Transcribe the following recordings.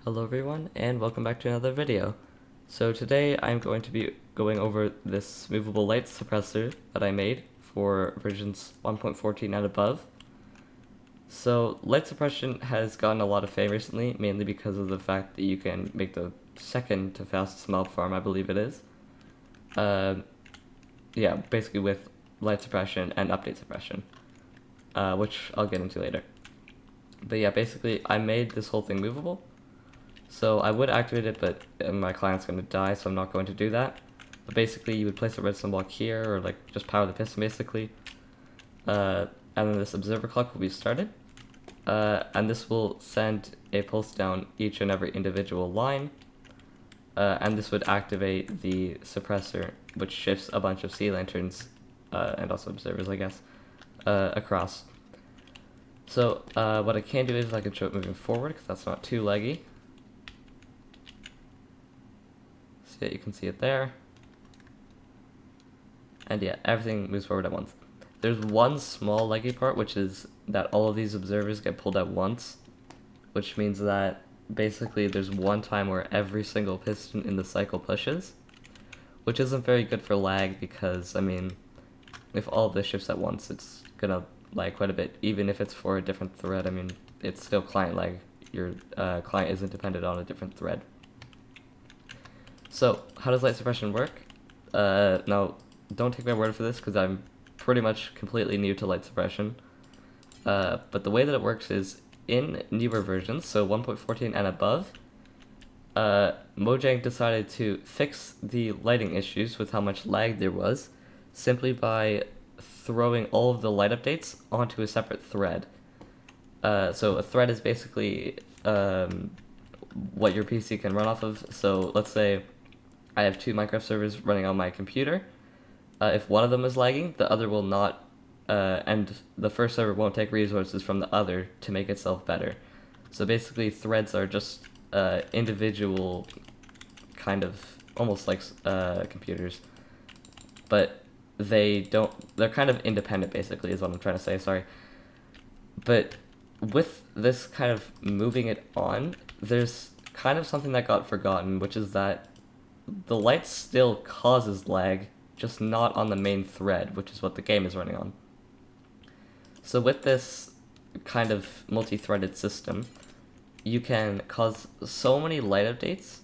Hello everyone, and welcome back to another video. So today I'm going to be going over this movable light suppressor that I made for versions 1.14 and above. So light suppression has gotten a lot of fame recently, mainly because of the fact that you can make the second to fastest mob farm, I believe it is. Yeah, basically with light suppression and update suppression, which I'll get into later. But yeah, basically I made this whole thing movable. So I would activate it, but my client's going to die, so I'm not going to do that. But basically, you would place a redstone block here, or like just power the piston basically. And then this observer clock will be started. And this will send a pulse down each and every individual line. And this would activate the suppressor, which shifts a bunch of sea lanterns, and also observers, I guess, across. So what I can do is I can show it moving forward, because that's not too laggy. Yeah, you can see it there. And yeah, everything moves forward at once. There's one small leggy part, which is that all of these observers get pulled at once, which means that basically there's one time where every single piston in the cycle pushes, which isn't very good for lag because, I mean, if all of this shifts at once, it's gonna lag quite a bit, even if it's for a different thread. I mean, it's still client lag. Your client isn't dependent on a different thread. So, how does light suppression work? Now, don't take my word for this, because I'm pretty much completely new to light suppression. But the way that it works is, in newer versions, so 1.14 and above, Mojang decided to fix the lighting issues with how much lag there was, simply by throwing all of the light updates onto a separate thread. So a thread is basically what your PC can run off of. So let's say I have two Minecraft servers running on my computer. If one of them is lagging, the other will not, and the first server won't take resources from the other to make itself better. So basically, threads are just individual, kind of, almost like computers. But they're kind of independent, basically, is what I'm trying to say, sorry. But with this kind of moving it on, there's kind of something that got forgotten, which is that the light still causes lag, just not on the main thread, which is what the game is running on. So with this kind of multi-threaded system, you can cause so many light updates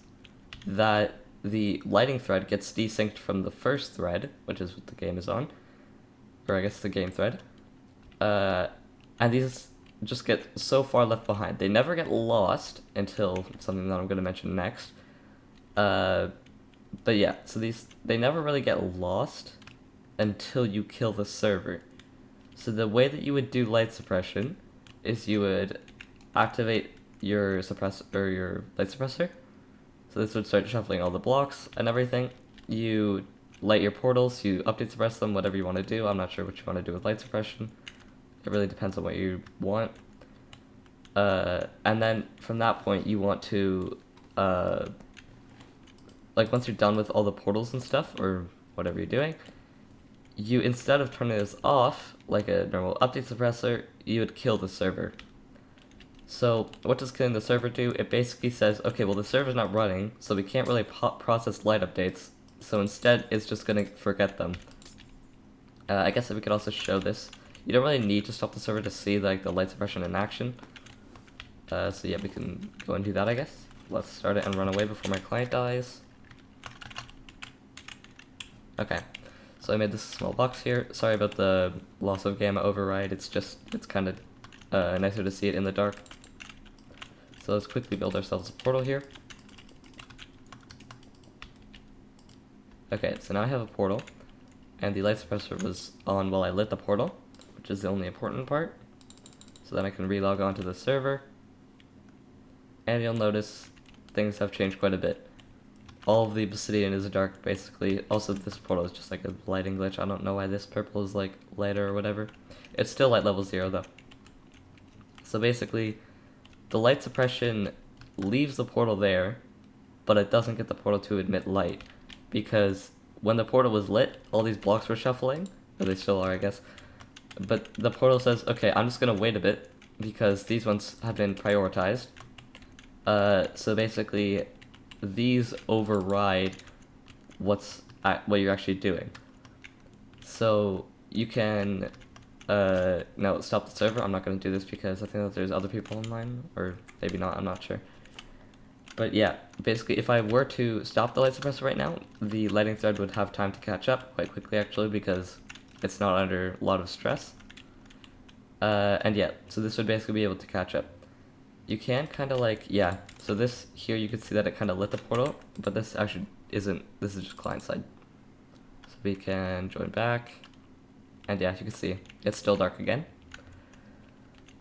that the lighting thread gets desynced from the first thread, which is what the game is on, or I guess the game thread, and these just get so far left behind. They never get lost until something that I'm going to mention next. But yeah, so they never really get lost until you kill the server. So the way that you would do light suppression is you would activate your suppressor, or your light suppressor. So this would start shuffling all the blocks and everything. You light your portals, you update suppress them, whatever you want to do. I'm not sure what you want to do with light suppression. It really depends on what you want. And then from that point, you want to like once you're done with all the portals and stuff, or whatever you're doing, you, instead of turning this off like a normal update suppressor, you would kill the server. So what does killing the server do? It basically says, okay, well the server's not running, so we can't really process light updates, so instead it's just gonna forget them. I guess if we could also show this, you don't really need to stop the server to see like the light suppression in action. So yeah, we can go and do that, I guess. Let's start it and run away before my client dies. Okay, so I made this small box here. Sorry about the loss of gamma override, it's kind of nicer to see it in the dark. So let's quickly build ourselves a portal here. Okay, so now I have a portal, and the light suppressor was on while I lit the portal, which is the only important part. So then I can relog onto the server, and you'll notice things have changed quite a bit. All of the obsidian is dark, basically. Also, this portal is just like a lighting glitch. I don't know why this purple is like lighter or whatever. It's still light level 0 though. So basically, the light suppression leaves the portal there, but it doesn't get the portal to emit light, because when the portal was lit, all these blocks were shuffling, or they still are, I guess. But the portal says, okay, I'm just gonna wait a bit, because these ones have been prioritized. So basically, these override what you're actually doing. So you can no, stop the server. I'm not going to do this because I think that there's other people online, or maybe not, I'm not sure. But yeah, basically if I were to stop the light suppressor right now, the lighting thread would have time to catch up quite quickly actually, because it's not under a lot of stress. And yeah, so this would basically be able to catch up. You can kind of like, yeah, so this here you can see that it kind of lit the portal, but this actually isn't, this is just client side. So we can join back, and yeah, you can see it's still dark again.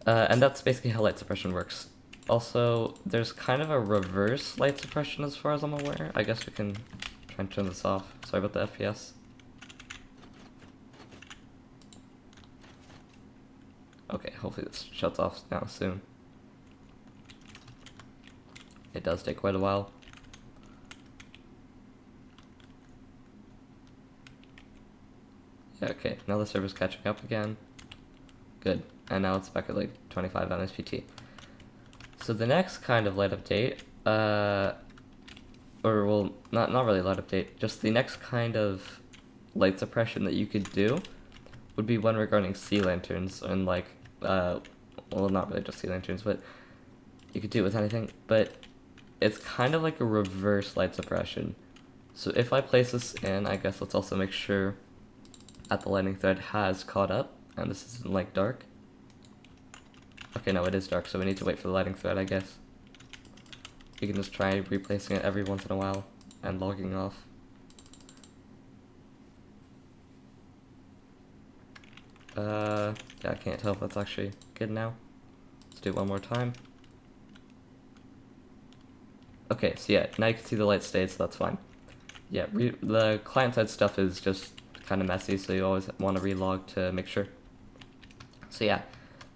And that's basically how light suppression works. Also, there's kind of a reverse light suppression as far as I'm aware. I guess we can try and turn this off. Sorry about the FPS. Okay, hopefully this shuts off now soon. It does take quite a while. Yeah, okay, now the server's catching up again. Good, and now it's back at like 25 MSPT. So the next kind of light update, or well, not really light update, just the next kind of light suppression that you could do would be one regarding sea lanterns, and like, well, not really just sea lanterns, but you could do it with anything, but it's kind of like a reverse light suppression. So if I place this in, I guess let's also make sure that the lighting thread has caught up, and this isn't like dark. Okay, no, it is dark, so we need to wait for the lighting thread, I guess. You can just try replacing it every once in a while and logging off. Yeah, I can't tell if that's actually good now. Let's do it one more time. Okay, so yeah, now you can see the light stayed, so that's fine. Yeah, the client-side stuff is just kind of messy, so you always want to relog to make sure. So yeah,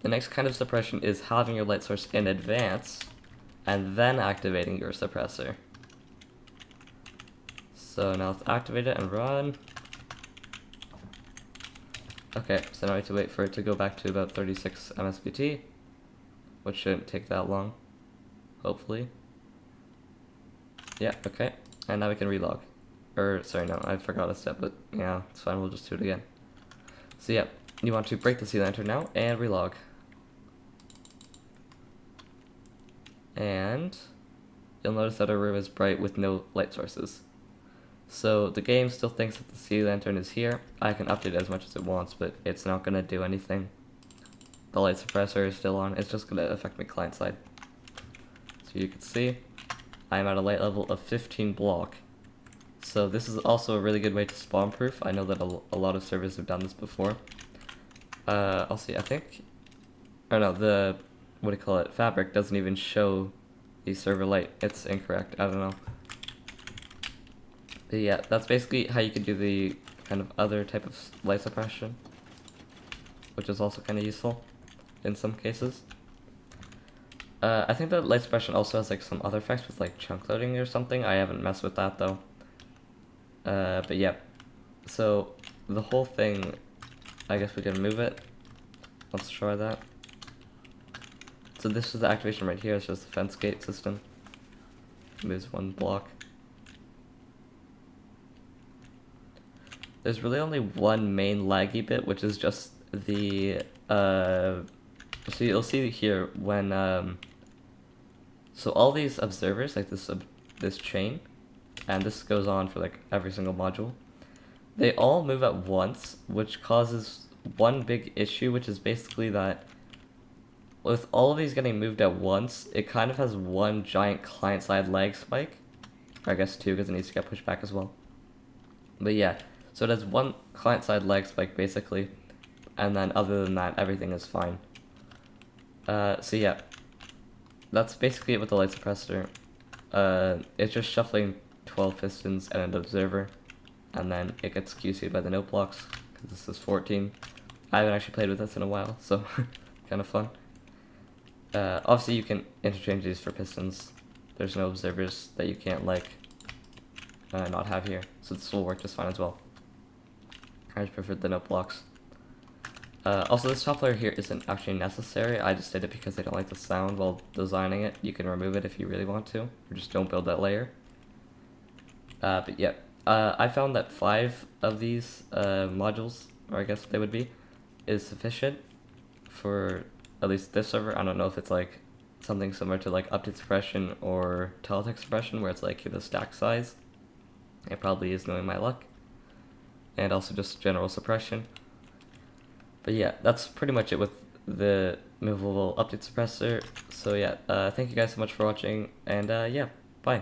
the next kind of suppression is having your light source in advance and then activating your suppressor. So now let's activate it and run. Okay, so now we have to wait for it to go back to about 36 MSPT, which shouldn't take that long, hopefully. Yeah, okay, and now we can relog. Or, sorry, no, I forgot a step, but yeah, it's fine, we'll just do it again. So yeah, you want to break the sea lantern now and relog. And you'll notice that our room is bright with no light sources. So the game still thinks that the sea lantern is here. I can update it as much as it wants, but it's not going to do anything. The light suppressor is still on, it's just going to affect my client side. So you can see, I'm at a light level of 15 block. So this is also a really good way to spawn proof. I know that a lot of servers have done this before. I'll see, I think, or no, the, what do you call it, fabric doesn't even show the server light. It's incorrect, I don't know. But yeah, that's basically how you can do the kind of other type of light suppression, which is also kind of useful in some cases. I think that light suppression also has like some other effects with like chunk loading or something. I haven't messed with that though. But yeah, so the whole thing, I guess we can move it. Let's try that. So this is the activation right here. It's just the fence gate system. Moves one block. There's really only one main laggy bit, which is just the, so you'll see here when, so all these observers, like this chain, and this goes on for like every single module, they all move at once, which causes one big issue, which is basically that with all of these getting moved at once, it kind of has one giant client-side lag spike. Or I guess two, because it needs to get pushed back as well. But yeah, so it has one client-side lag spike basically, and then other than that, everything is fine. So yeah, that's basically it with the light suppressor. It's just shuffling 12 pistons and an observer, and then it gets QC'd by the note blocks, because this is 14. I haven't actually played with this in a while, so kind of fun. Obviously you can interchange these for pistons. There's no observers that you can't like not have here, so this will work just fine as well. I just preferred the note blocks. Also, this top layer here isn't actually necessary. I just did it because I don't like the sound while designing it. You can remove it if you really want to, or just don't build that layer. But yeah, I found that 5 of these modules, or I guess they would be, is sufficient for at least this server. I don't know if it's like something similar to like update suppression or teletext suppression, where it's like the stack size. It probably is, knowing my luck. And also just general suppression. But yeah, that's pretty much it with the movable update suppressor. So yeah, thank you guys so much for watching, and yeah, bye.